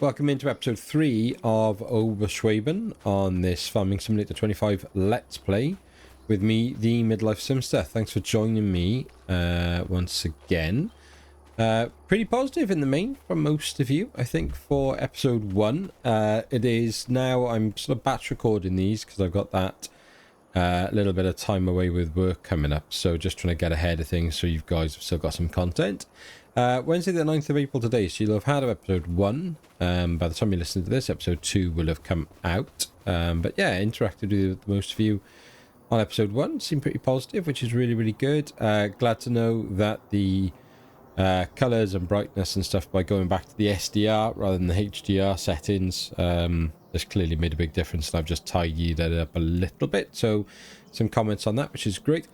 welcome into episode 3 of Oberschwaben on this Farming Simulator 25 Let's Play with me, the Midlife Simster. Thanks for joining me once again. Pretty positive in the main from most of you, I think, for episode 1. It is now, I'm sort of batch recording these because I've got that little bit of time away with work coming up, so just trying to get ahead of things so you guys have still got some content. Wednesday the 9th of April today, so you'll have had episode 1. By the time you listen to this, episode 2 will have come out. But yeah, interacted with most of you on episode 1. Seemed pretty positive, which is really, really good. Glad to know that the colours and brightness and stuff, by going back to the SDR rather than the HDR settings, has clearly made a big difference, and I've just tidied that up a little bit. So some comments on that, which is great.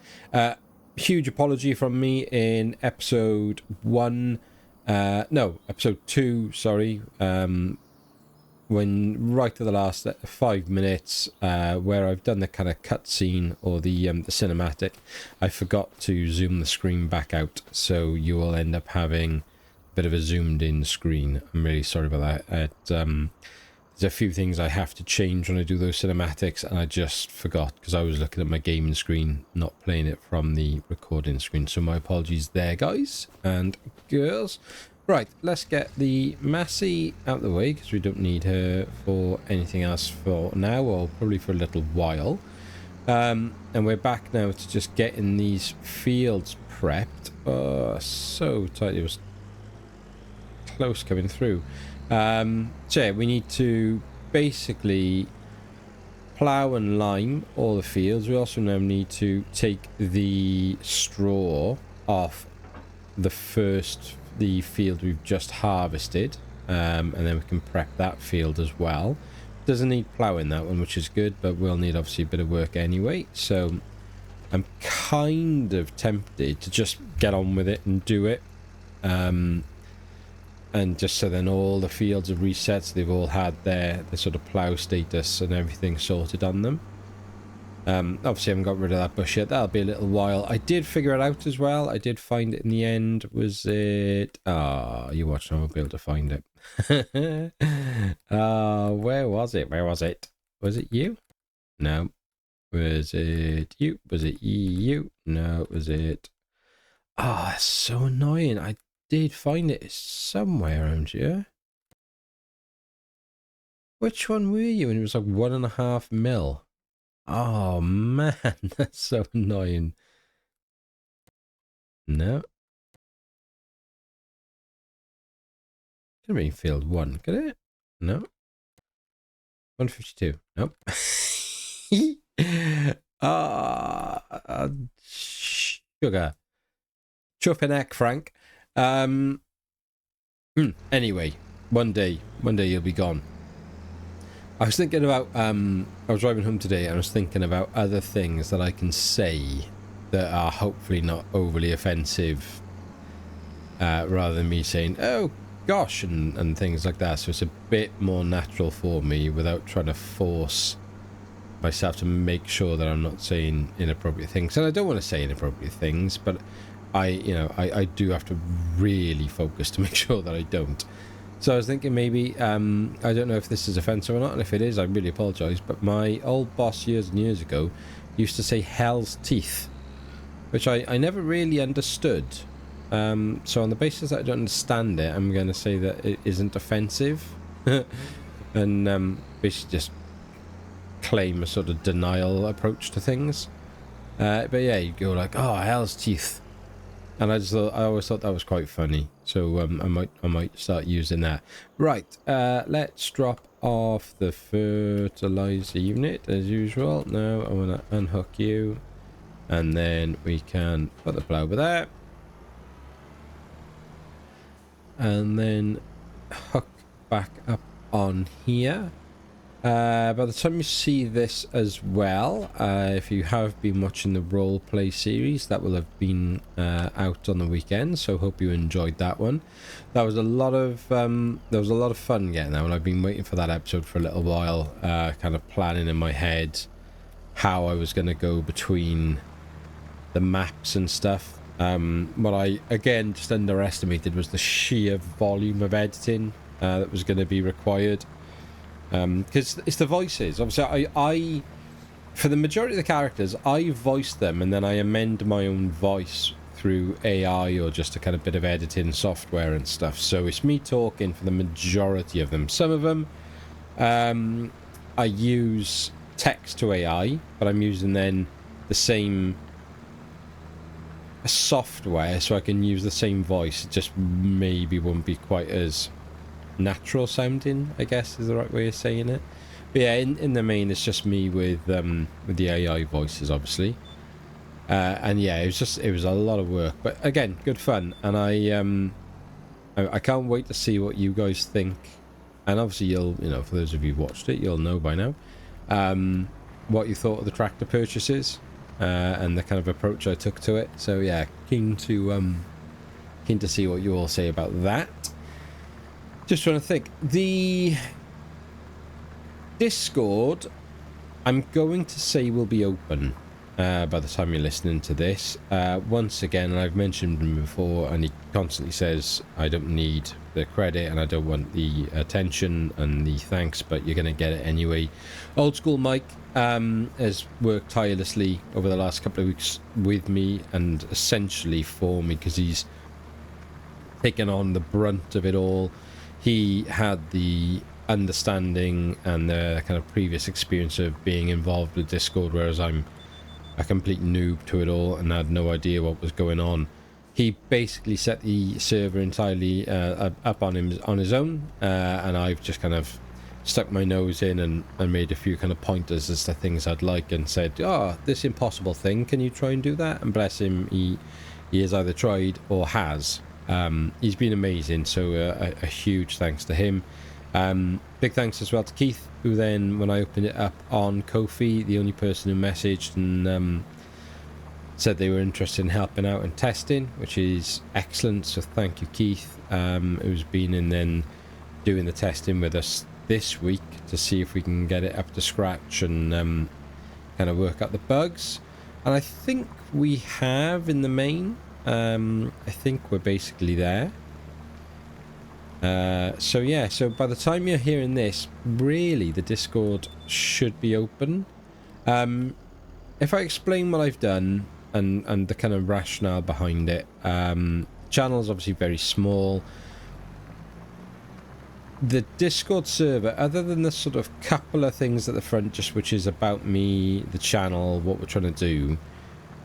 Huge apology from me in episode 2, sorry, when right to the last 5 minutes, where I've done the kind of cutscene or the cinematic, I forgot to zoom the screen back out, so you will end up having a bit of a zoomed in screen. I'm really sorry about that. There's a few things I have to change when I do those cinematics, and I just forgot because I was looking at my gaming screen, not playing it from the recording screen. So my apologies there, guys and girls. Right, let's get the Massey out of the way because we don't need her for anything else for now, or probably for a little while. And we're back now to just getting these fields prepped. Oh, so tight. It was close coming through. So yeah, we need to basically plough and lime all the fields. We also now need to take the straw off the field we've just harvested, and then we can prep that field as well. Doesn't need ploughing, that one, which is good, but we'll need obviously a bit of work anyway. So I'm kind of tempted to just get on with it and do it. And just so then all the fields are reset, so they've all had their sort of plough status and everything sorted on them. Obviously I haven't got rid of that bush yet. That'll be a little while. I did figure it out as well. I did find it in the end. Was it... you watch, I won't be able to find it. Where was it? Where was it? Was it you? No. Was it you? Was it you? No. Was it... that's so annoying. I did find it somewhere around here. Which one were you? And it was like 1.5 mil. Oh man, that's so annoying. No. Could be field 1, could it? No. 152. Nope. Sugar. Chuffing egg, Frank. Anyway, one day you'll be gone. I was thinking about, I was driving home today and I was thinking about other things that I can say that are hopefully not overly offensive, rather than me saying, oh gosh, and things like that. So it's a bit more natural for me without trying to force myself to make sure that I'm not saying inappropriate things. And I don't want to say inappropriate things, but I do have to really focus to make sure that I don't. So I was thinking maybe, I don't know if this is offensive or not, and if it is, I really apologise, but my old boss years and years ago used to say hell's teeth, which I never really understood. So on the basis that I don't understand it, I'm going to say that it isn't offensive, and basically just claim a sort of denial approach to things. But yeah, you go like, oh, hell's teeth. And I always thought that was quite funny, so I might start using that. Right, let's drop off the fertilizer unit as usual. Now I want to unhook you, and then we can put the plough over there, and then hook back up on here. By the time you see this as well, if you have been watching the Roleplay series, that will have been out on the weekend, so hope you enjoyed that one. That was a lot of fun getting that one. I've been waiting for that episode for a little while, kind of planning in my head how I was going to go between the maps and stuff. What I again just underestimated was the sheer volume of editing. that was going to be required, because it's the voices. Obviously, I for the majority of the characters, I voice them and then I amend my own voice through AI or just a kind of bit of editing software and stuff. So it's me talking for the majority of them. Some of them I use text to AI, but I'm using then the same software so I can use the same voice. It just maybe won't be quite as natural sounding, I guess is the right way of saying it. But yeah, in the main, it's just me with the AI voices, obviously. And yeah, it was a lot of work, but again, good fun. And I can't wait to see what you guys think. And obviously, you'll, you know, for those of you who watched it, you'll know by now what you thought of the tractor purchases and the kind of approach I took to it. So yeah, keen to see what you all say about that. Just trying to think. The Discord, I'm going to say, will be open by the time you're listening to this. Once again, and I've mentioned him before, and he constantly says I don't need the credit and I don't want the attention and the thanks, but you're going to get it anyway. Old School Mike has worked tirelessly over the last couple of weeks with me and essentially for me, because he's taken on the brunt of it all. He had the understanding and the kind of previous experience of being involved with Discord, whereas I'm a complete noob to it all and had no idea what was going on. He basically set the server entirely up on his own, and I've just kind of stuck my nose in and made a few kind of pointers as to things I'd like and said, oh, this impossible thing, can you try and do that? And bless him, he has either tried or has. He's been amazing, so a huge thanks to him. Big thanks as well to Keith, who then, when I opened it up on Ko-fi, the only person who messaged and said they were interested in helping out and testing, which is excellent. So thank you, Keith, who's been in then doing the testing with us this week to see if we can get it up to scratch and kind of work out the bugs. And I think we have in the main. I think we're basically there. So yeah, so by the time you're hearing this, really the Discord should be open. If I explain what I've done and the kind of rationale behind it, channel's obviously very small. The Discord server, other than the sort of couple of things at the front, just which is about me, the channel, what we're trying to do,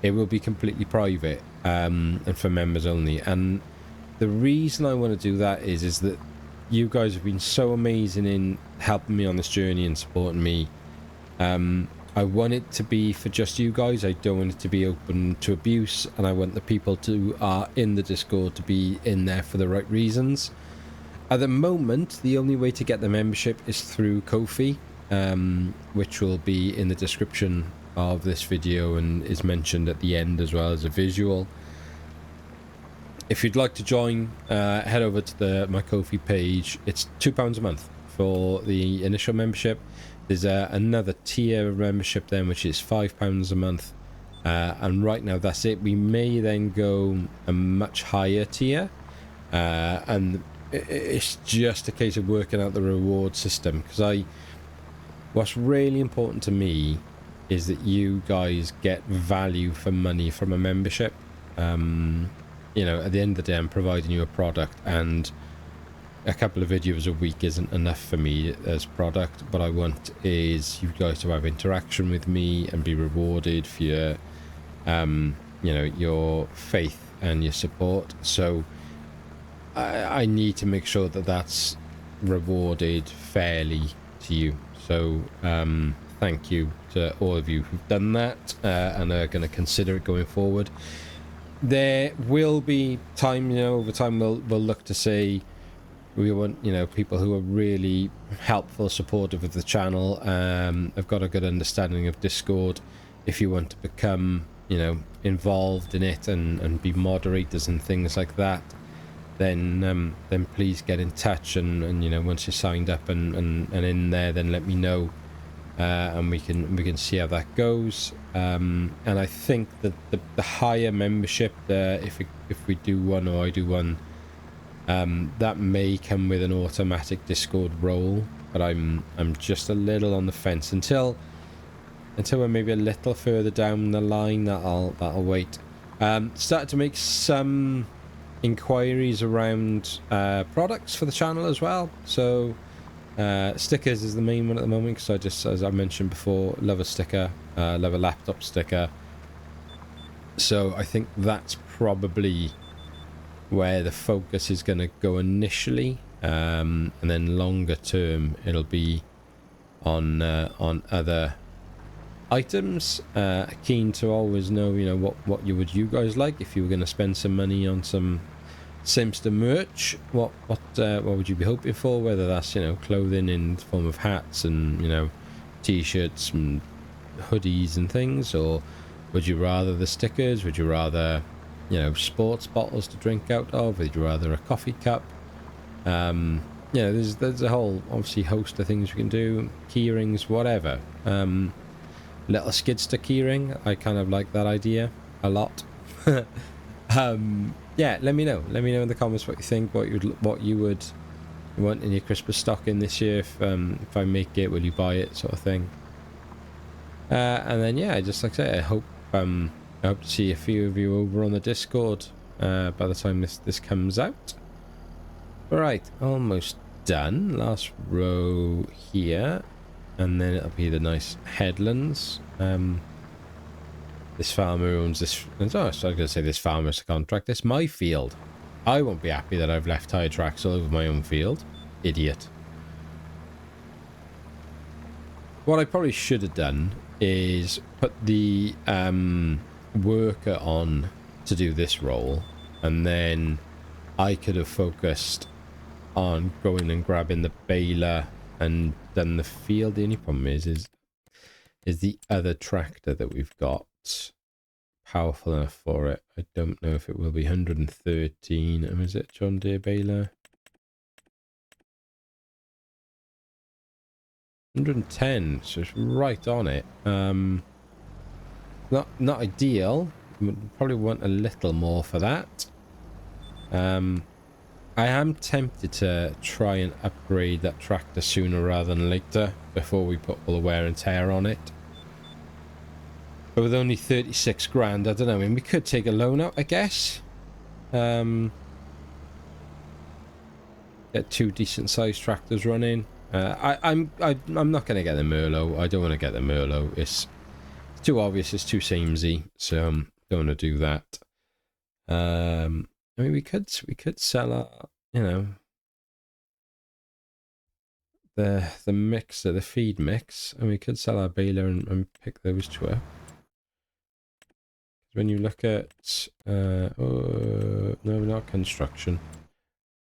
it will be completely private and for members only. And the reason I want to do that is that you guys have been so amazing in helping me on this journey and supporting me. I want it to be for just you guys. I don't want it to be open to abuse, and I want the people who are in the Discord to be in there for the right reasons. At the moment, the only way to get the membership is through Ko-fi, which will be in the description of this video and is mentioned at the end as well as a visual. If you'd like to join, head over to my Ko-fi page. It's £2 a month for the initial membership. There's another tier membership then, which is £5 a month. And right now that's it. We may then go a much higher tier. And it's just a case of working out the reward system. Because what's really important to me is that you guys get value for money from a membership. You know, at the end of the day, I'm providing you a product, and a couple of videos a week isn't enough for me as product. What I want is you guys to have interaction with me and be rewarded for your, you know, your faith and your support. So I need to make sure that that's rewarded fairly to you. So thank you to all of you who've done that and are going to consider it going forward. There will be time, you know, over time we'll look to say we want, you know, people who are really helpful, supportive of the channel, have got a good understanding of Discord. If you want to become, you know, involved in it and be moderators and things like that, then please get in touch and you know, once you're signed up and in there, then let me know. And we can see how that goes. And I think that the higher membership, if we do one or I do one, That may come with an automatic Discord role, but I'm just a little on the fence until we're maybe a little further down the line. That'll wait. Started to make some inquiries around products for the channel as well. So stickers is the main one at the moment, because I just, as I mentioned before, love a sticker, love a laptop sticker. So I think that's probably where the focus is going to go initially, and then longer term it'll be on other items. Keen to always know, you know, what you guys like. If you were going to spend some money on some Simster merch, what would you be hoping for? Whether that's, you know, clothing in the form of hats and, you know, t-shirts and hoodies and things, or would you rather the stickers? Would you rather, you know, sports bottles to drink out of? Would you rather a coffee cup? You know, there's a whole, obviously, host of things we can do. Key rings, whatever. Little skidster keyring, I kind of like that idea a lot. Yeah, let me know in the comments what you think, what you would want in your Christmas stocking this year. If I make it, will you buy it, sort of thing. And then, yeah, just like I say, I hope to see a few of you over on the Discord by the time this comes out. Alright, almost done. Last row here, and then it'll be the nice headlands. This farmer owns this. Oh, so I was going to say this farmer's contract. It's my field. I won't be happy that I've left tire tracks all over my own field. Idiot. What I probably should have done is put the worker on to do this role, and then I could have focused on going and grabbing the baler and done the field. The only problem is the other tractor that we've got powerful enough for it? I don't know if it will be 113. Is it John Deere baler? 110, so it's right on it. Not ideal. Would probably want a little more for that. I am tempted to try and upgrade that tractor sooner rather than later, before we put all the wear and tear on it. But with only 36 grand, I don't know. I mean, we could take a loan out, I guess. Get two decent sized tractors running. I'm not going to get the Merlot. I don't want to get the Merlot. It's too obvious. It's too samey. So don't want to do that. I mean, we could sell our, you know, the mixer, the feed mix, and we could sell our baler and pick those two up. When you look at no, not construction.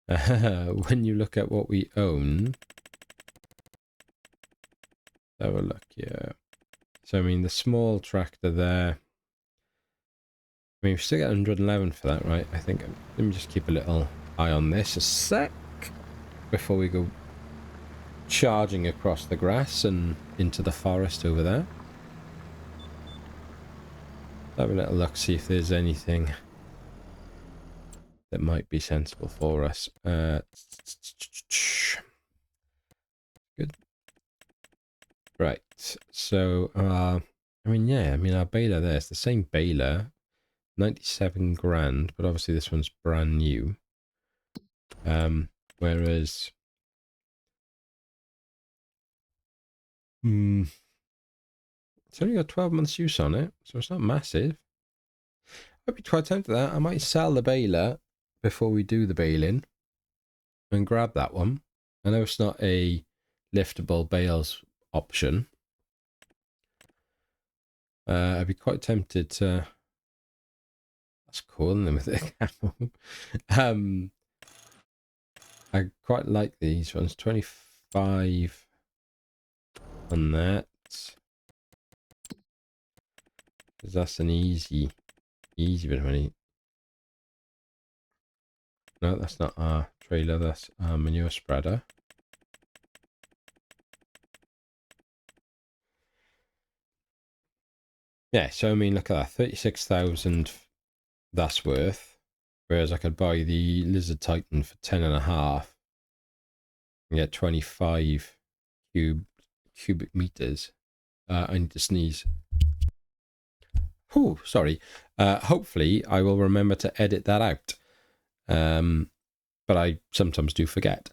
When you look at what we own, have a look. Yeah. So I mean, the small tractor there. I mean, we still get 111 for that, right? I think. Let me just keep a little eye on this a sec before we go charging across the grass and into the forest over there. Have a little look, see if there's anything that might be sensible for us. Good. Right. So, I mean, yeah, I mean, our baler there, it's the same baler, 97 grand, but obviously this one's brand new. Whereas, it's only got 12 months use on it, so it's not massive. I'd be quite tempted to that. I might sell the baler before we do the baling and grab that one. I know it's not a liftable bales option. I'd be quite tempted to. That's cool, isn't it, with the camel? I quite like these ones. 25 on that. Because that's an easy bit of money. No, that's not our trailer. That's our manure spreader. Yeah, so I mean, look at that. 36,000 that's worth. Whereas I could buy the Lizard Titan for 10.5 and get 25 cubic meters. I need to sneeze. Oh, sorry. Hopefully I will remember to edit that out. But I sometimes do forget.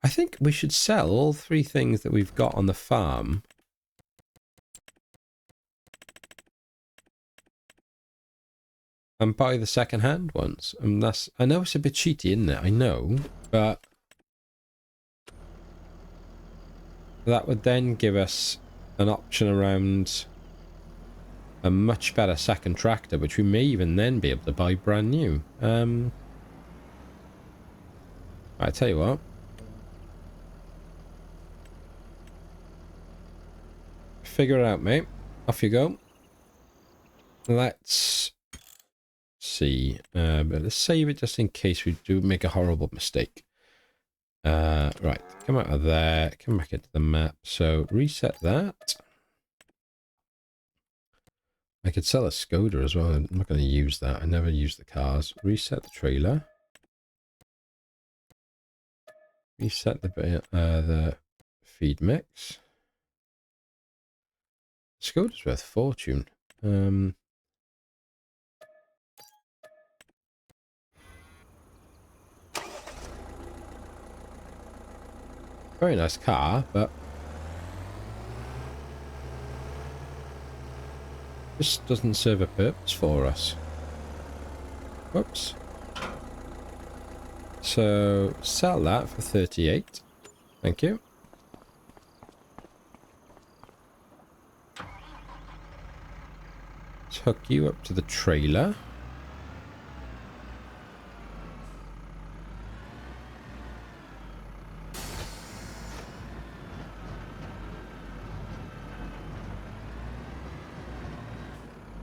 I think we should sell all 3 things that we've got on the farm. And buy the second-hand ones. And I know it's a bit cheaty, isn't it? I know, but that would then give us an option around a much better second tractor, which we may even then be able to buy brand new. I tell you what. Figure it out, mate. Off you go. Let's see. But let's save it just in case we do make a horrible mistake. Right. Come out of there. Come back into the map. So reset that. I could sell a Skoda as well. I'm not going to use that. I never use the cars. Reset the trailer. Reset the feed mix. Skoda's worth fortune. Very nice car, but this doesn't serve a purpose for us. Whoops. So sell that for 38. Thank you. Let's hook you up to the trailer.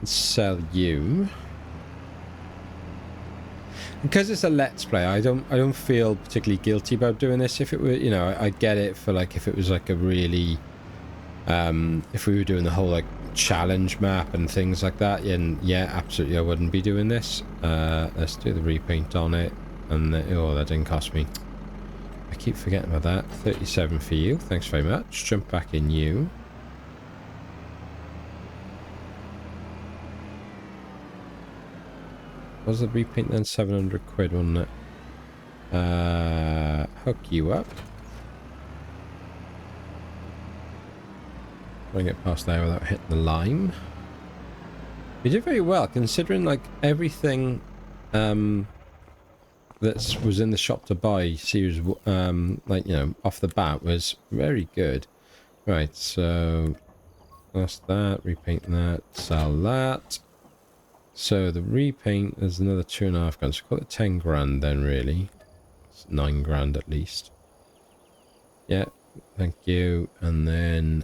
Sell you. Because it's a let's play, I don't feel particularly guilty about doing this. If it were, you know, I get it for like if it was like a really if we were doing the whole like challenge map and things like that, then yeah, absolutely I wouldn't be doing this. Let's do the repaint on it. And oh, that didn't cost me. I keep forgetting about that. 37 for you. Thanks very much. Jump back in you. Was the repaint then? 700 quid, wasn't it? Hook you up. Try and get past there without hitting the line. We did very well, considering like everything that was in the shop to buy series, like, you know, off the bat was very good. Right, so that's that. Repaint that. Sell that. So the repaint is another 2.5 grand. So call it 10 grand then, really. It's 9 grand at least. Yeah, thank you. And then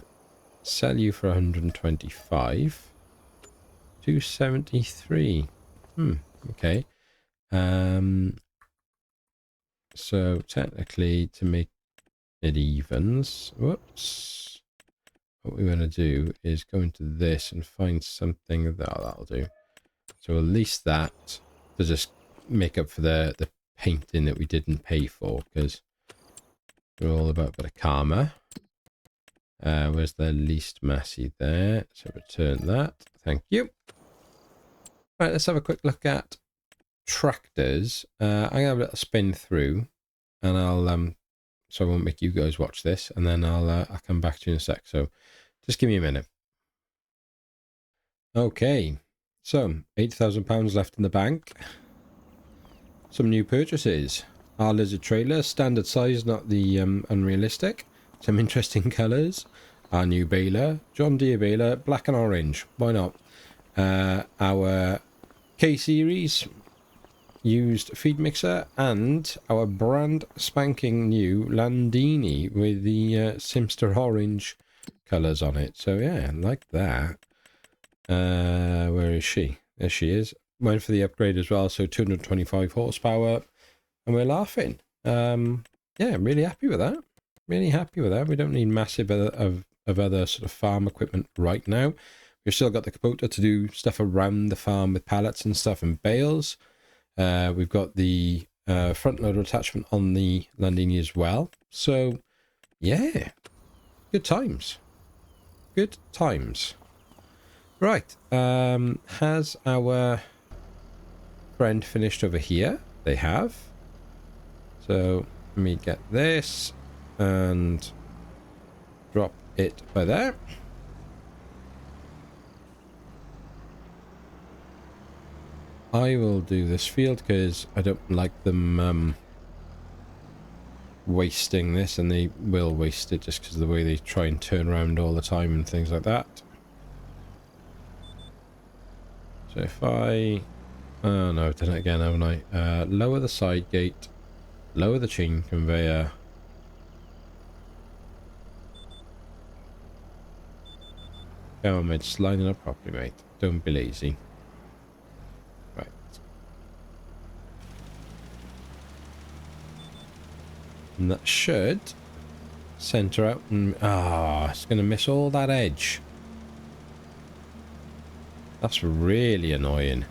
sell you for 125. 273. Okay. So technically to make it evens, whoops. What we want to do is go into this and find something that'll do. So at least that to just make up for the painting that we didn't pay for, because we're all about a bit of karma. Where's the least massy there? So return that. Thank you. Right, let's have a quick look at tractors. I'm gonna have a little spin through, and I'll so I won't make you guys watch this, and then I'll come back to you in a sec. So just give me a minute. Okay. So, £8,000 left in the bank. Some new purchases. Our Lizard trailer, standard size, not the unrealistic. Some interesting colours. Our new baler, John Deere baler, black and orange. Why not? Our K-Series used feed mixer, and our brand spanking new Landini with the Simster orange colours on it. So yeah, like that. Where is she? There she is. Went for the upgrade as well, so 225 horsepower, and we're laughing. Yeah, I'm really happy with that. Really happy with that. We don't need massive of other sort of farm equipment right now. We've still got the Kubota to do stuff around the farm with pallets and stuff and bales. We've got the front loader attachment on the Landini as well. So, yeah, good times. Good times. Right, has our friend finished over here? They have. So, let me get this and drop it by there. I will do this field because I don't like them wasting this, and they will waste it just because of the way they try and turn around all the time and things like that. So if I... Oh no, I've done it again, haven't I? Lower the side gate, lower the chain conveyor. Come on, mate, just line it up properly, mate. Don't be lazy. Right. And that should center out and... Ah, it's going to miss all that edge. That's really annoying.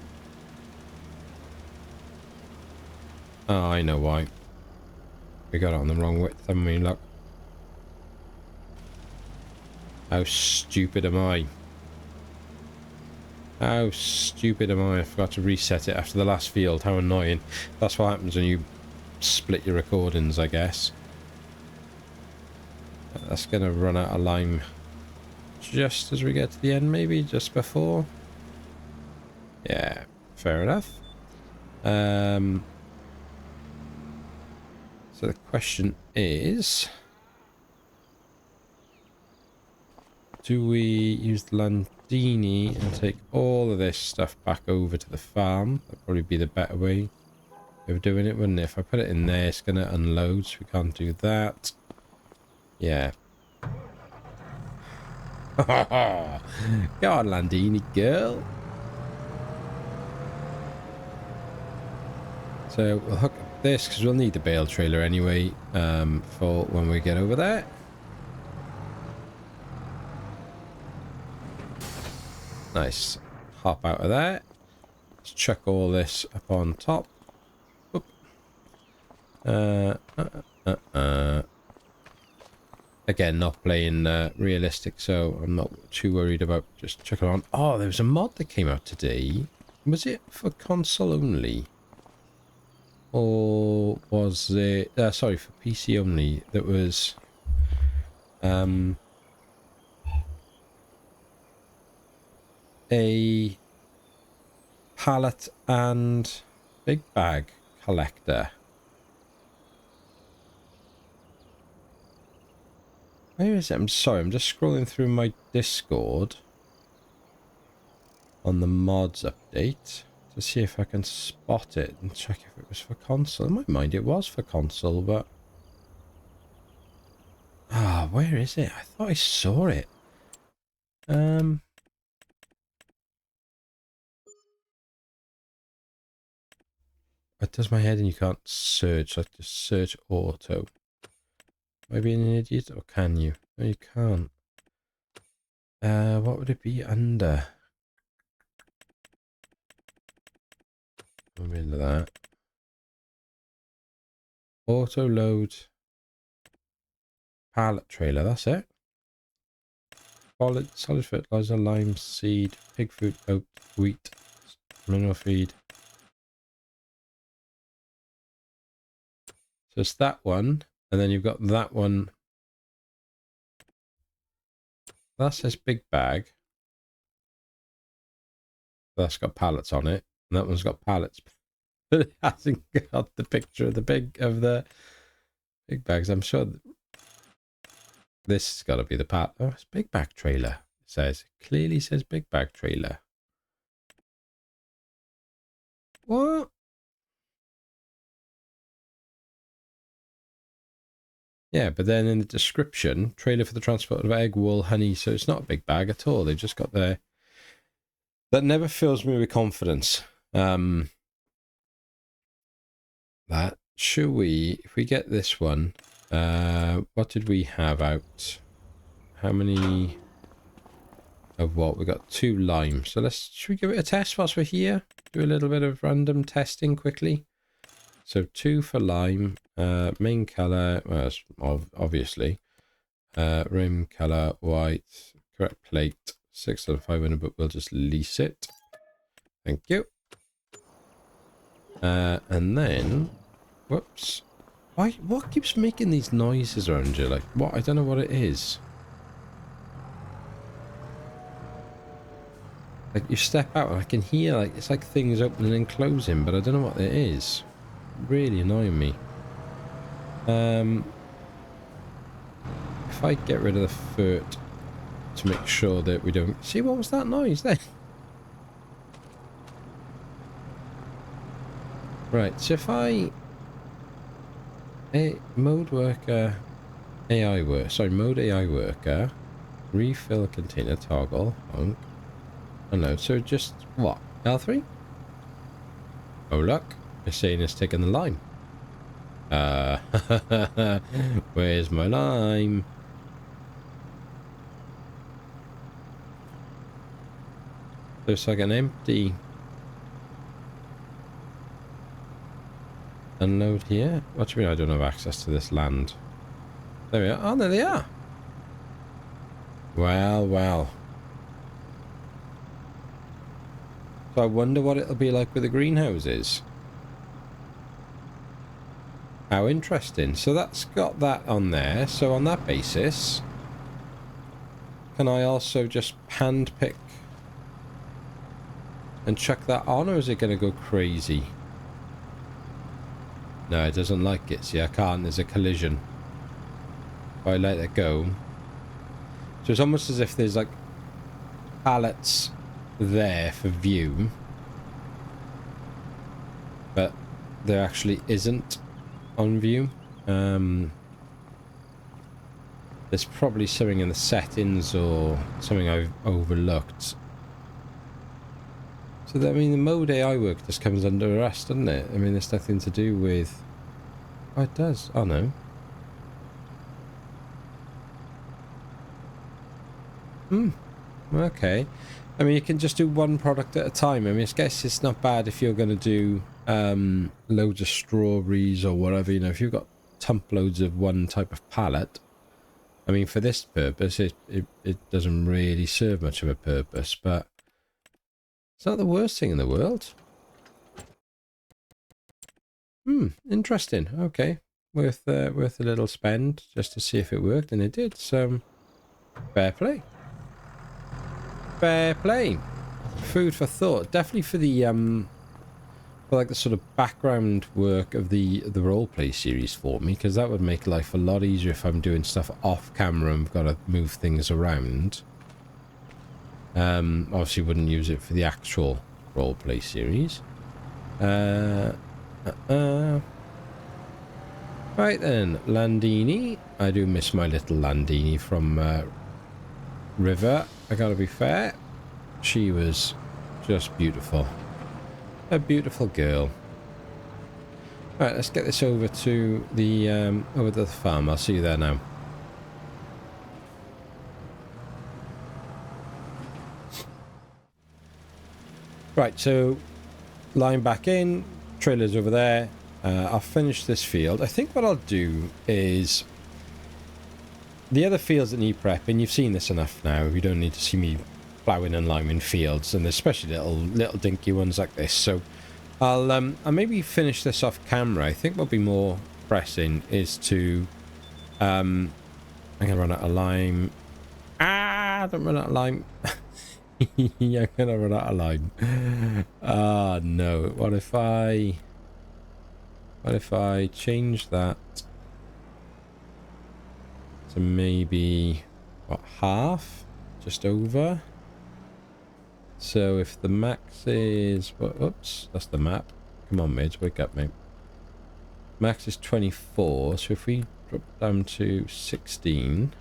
Oh, I know why. We got it on the wrong width, haven't we? Look. How stupid am I? How stupid am I? I forgot to reset it after the last field. How annoying. That's what happens when you split your recordings, I guess. That's going to run out of lime just as we get to the end, maybe? Just before? Yeah, fair enough. So the question is, do we use the Landini and take all of this stuff back over to the farm? That'd probably be the better way of doing it, wouldn't it? If I put it in there, it's going to unload, so we can't do that. Yeah. Go on, Landini girl. So we'll hook up this because we'll need the bale trailer anyway for when we get over there. Nice. Hop out of there. Let's chuck all this up on top. Oop. Again, not playing realistic, so I'm not too worried about just chucking on. Oh, there was a mod that came out today. Was it for console only? Or was it... sorry, for PC only. That was... a pallet and big bag collector. Where is it? I'm sorry, I'm just scrolling through my Discord on the mods update to see if I can spot it and check if it was for console. In my mind it was for console, but... Ah, where is it? I thought I saw it. It does my head and you can't search, like just search auto. Am I being an idiot, or can you? No, you can't. What would it be under? I'm into that. Auto load pallet trailer, that's it. Solid fertilizer, lime seed, pig food, oat, wheat, mineral feed. So it's that one, and then you've got that one. That says big bag. That's got pallets on it, and that one's got pallets, but it hasn't got the picture of the big bags. I'm sure this has got to be the pallet. Oh, it's big bag trailer. It says, it clearly says big bag trailer. What? Yeah, but then in the description, trailer for the transport of egg, wool, honey. So it's not a big bag at all. They've just got their... That never fills me with confidence. That should we, if we get this one, what did we have out? How many? of what? We've got 2 lime. So should we give it a test whilst we're here? Do a little bit of random testing quickly. So 2 for lime. Main colour, well, obviously. Rim colour, white. Correct plate, 6,500, but we'll just lease it. Thank you. And then, whoops. What keeps making these noises around you? Like, what? I don't know what it is. Like, you step out and I can hear, like, it's like things opening and closing, but I don't know what it is. Really annoying me. If I get rid of the foot to make sure that we don't... See, what was that noise then? Right, so if I... mode worker... AI worker... Sorry, mode AI worker... Refill container toggle... Honk. Oh no, so just... What? L3? Oh look, it's saying it's taking the lime. Where's my lime? Looks like an empty unload here. What do you mean I don't have access to this land? There we are. Oh, there they are. Well, well. So I wonder what it'll be like with the greenhouses. How interesting. So that's got that on there. So on that basis, can I also just hand pick and chuck that on, or is it going to go crazy? No, it doesn't like it. See, I can't. There's a collision. If I let it go. So it's almost as if there's like pallets there for view, but there actually isn't on view. There's probably something in the settings or something I've overlooked. So that, I mean, the mode AI work just comes under arrest, doesn't it? I mean, there's nothing to do with... Oh, it does. Oh, no. Okay. I mean, you can just do one product at a time. I mean, I guess it's not bad if you're going to do loads of strawberries or whatever. You know, if you've got tump loads of one type of pallet. I mean, for this purpose, it doesn't really serve much of a purpose, but it's not the worst thing in the world. Interesting. Okay. Worth a little spend just to see if it worked, and it did. So, fair play. Fair play. Food for thought. Definitely for the for like the sort of background work of the roleplay series for me, because that would make life a lot easier if I'm doing stuff off camera and I've got to move things around. Obviously wouldn't use it for the actual roleplay series. Right then, Landini. I do miss my little Landini from River. I gotta be fair, she was just beautiful. A beautiful girl. Right, let's get this over to the farm. I'll see you there now. Right, so line back in, trailer's over there. I'll finish this field. I think what I'll do is the other fields that need prepping, you've seen this enough now. You don't need to see me ploughing and liming fields, and especially little dinky ones like this. So I'll maybe finish this off camera. I think what'll be more pressing is to I'm gonna run out of lime. Don't run out of lime. Yeah, I'm gonna run out of lime. Ah, no. What if I change that to maybe, what, half? Just over? So if the max is... Oops, that's the map. Come on, mates, wake up, mate. Max is 24, so if we drop down to 16...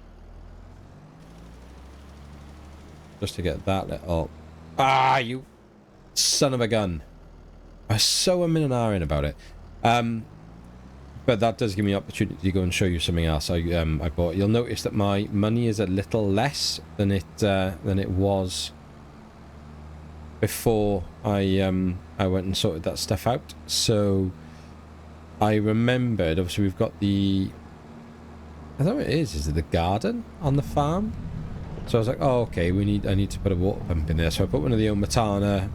Just to get that little... Ah, you son of a gun. I was so umming and ahhing about it. But that does give me an opportunity to go and show you something else I bought. You'll notice that my money is a little less than it was before I went and sorted that stuff out. So I remembered, obviously we've got the, I don't know what it is it the garden on the farm? So I was like, oh okay, I need to put a water pump in there. So I put one of the Omatana,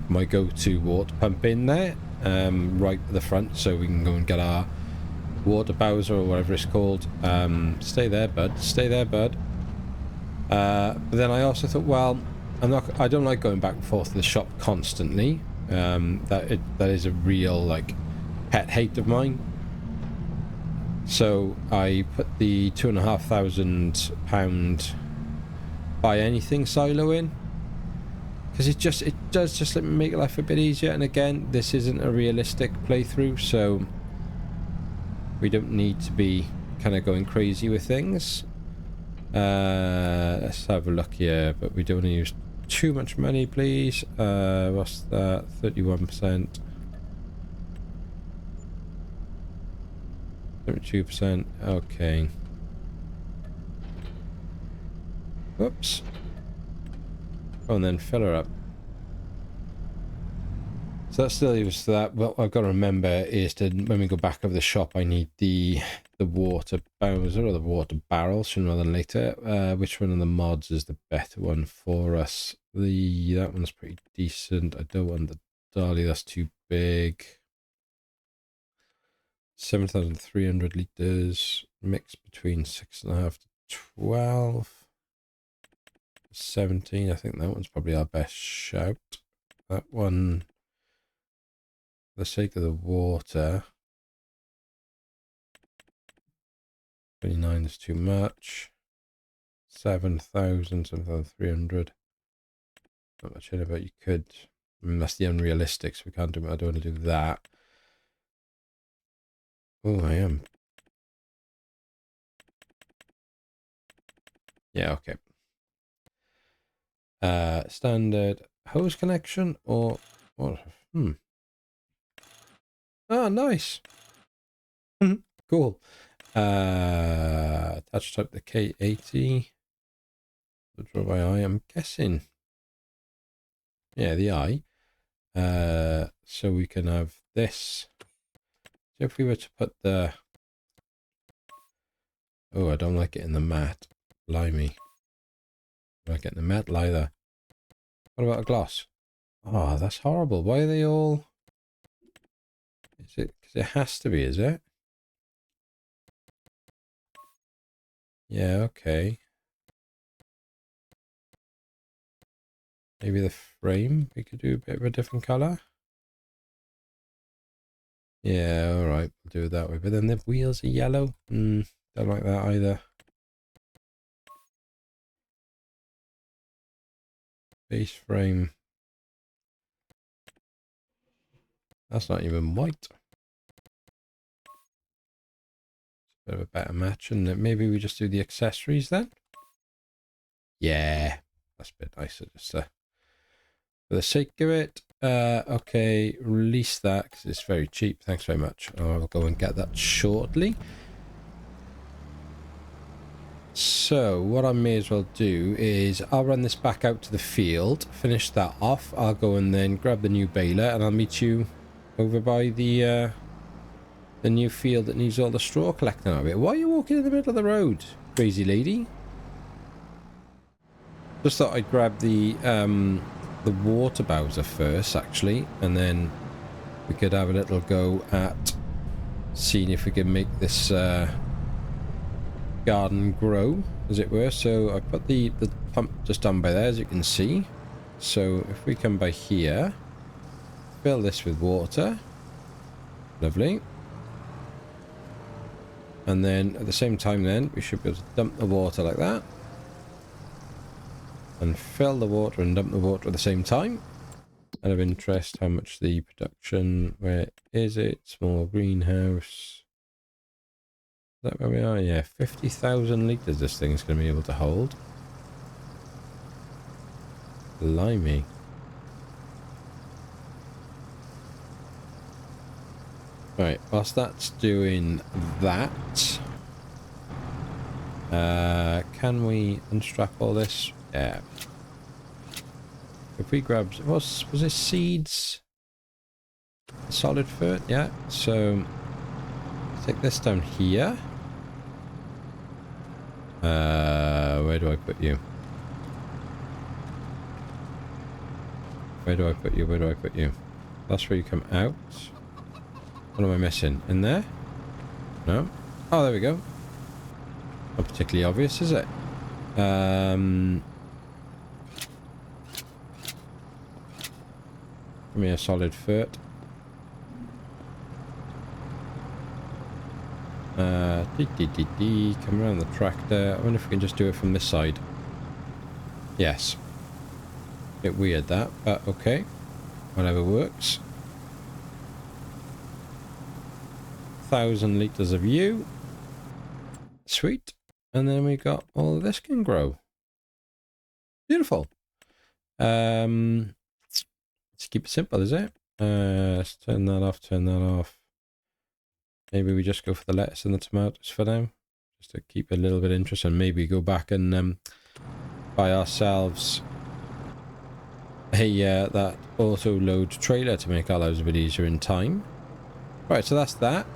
my go-to water pump in there, right at the front, so we can go and get our water bowser or whatever it's called. Stay there, bud. Stay there, bud. But then I also thought, well, I don't like going back and forth to the shop constantly. That is a real like pet hate of mine. So I put the £2,500 buy anything silo in, because it does just let me make life a bit easier. And again, this isn't a realistic playthrough, so we don't need to be kind of going crazy with things. Let's have a look here, but we don't want to use too much money, please. What's that? 31%. 32%. Okay. Whoops. Oh, and then fill her up. So that still leaves that. What I've got to remember is to, when we go back over the shop, I need the water bowser or the water barrel sooner rather than later. Which one of the mods is the better one for us? That one's pretty decent. I don't want the dolly, that's too big. 7,300 litres, mix between 6.5 to 12. 17, I think that one's probably our best shout. That one, for the sake of the water, 29 is too much. 7,000, 7,300. Not much in it, but you could. I mean, that's the unrealistic, so we can't do it. I don't want to do that. Oh, I am. Yeah, okay. Standard hose connection or what? Oh, nice. Cool. Touch type the K80. Draw by eye, I'm guessing. Yeah, the eye. So we can have this. So if we were to put the... Oh, I don't like it in the matte. Blimey. I don't like it in the matte either. What about a gloss? Oh, that's horrible. Why are they all... Is it... Because it has to be, is it? Yeah, okay. Maybe the frame, we could do a bit of a different colour. Yeah, alright, we'll do it that way. But then the wheels are yellow. Don't like that either. Base frame. That's not even white. It's a bit of a better match, and maybe we just do the accessories then? Yeah, that's a bit nicer, just for the sake of it. Okay, release that because it's very cheap. Thanks very much. I'll go and get that shortly. So what I may as well do is I'll run this back out to the field, finish that off. I'll go and then grab the new baler, and I'll meet you over by the new field that needs all the straw collecting out of it. Why are you walking in the middle of the road, crazy lady? Just thought I'd grab the water bowser first, actually, and then we could have a little go at seeing if we can make this garden grow, as it were. So I put the pump just down by there, as you can see. So if we come by here, fill this with water. Lovely. And then at the same time then, we should be able to dump the water like that. And fill the water and dump the water at the same time. Out of interest, how much the production, where is it? Small greenhouse. Is that where we are? Yeah, 50,000 litres this thing's going to be able to hold. Blimey. Right, whilst that's doing that, can we unstrap all this? Yeah. If we grab, was it seeds? Solid foot, yeah. So take this down here. Where do I put you? Where do I put you? Where do I put you? That's where you come out. What am I missing? In there? No? Oh, there we go. Not particularly obvious, is it? Give me a solid foot. Come around the tractor. I wonder if we can just do it from this side. Yes. Bit weird that, but okay. Whatever works. 1,000 litres of you. Sweet. And then we got all of this can grow. Beautiful. Let's keep it simple, is it? Let's turn that off, turn that off. Maybe we just go for the lettuce and the tomatoes for now. Just to keep it a little bit interesting. Maybe go back and buy ourselves a that auto load trailer to make our lives a bit easier in time. Right, so that's that.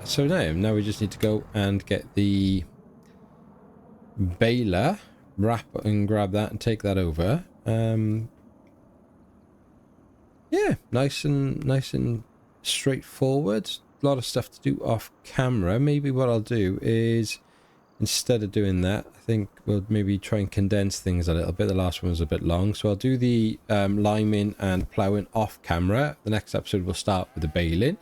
So now we just need to go and get the baler, wrap and grab that and take that over. Yeah, nice and straightforward. A lot of stuff to do off camera. Maybe what I'll do is, instead of doing that, I think we'll maybe try and condense things a little bit. The last one was a bit long, so I'll do the liming and ploughing off camera. The next episode will start with the baling,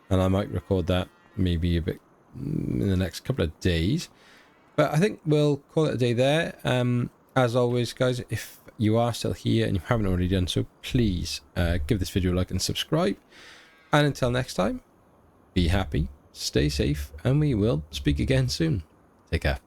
and I might record that maybe a bit in the next couple of days. But I think we'll call it a day there. As always, guys, if you are still here and you haven't already done so, please give this video a like and subscribe. And until next time, be happy, stay safe, and we will speak again soon. Take care.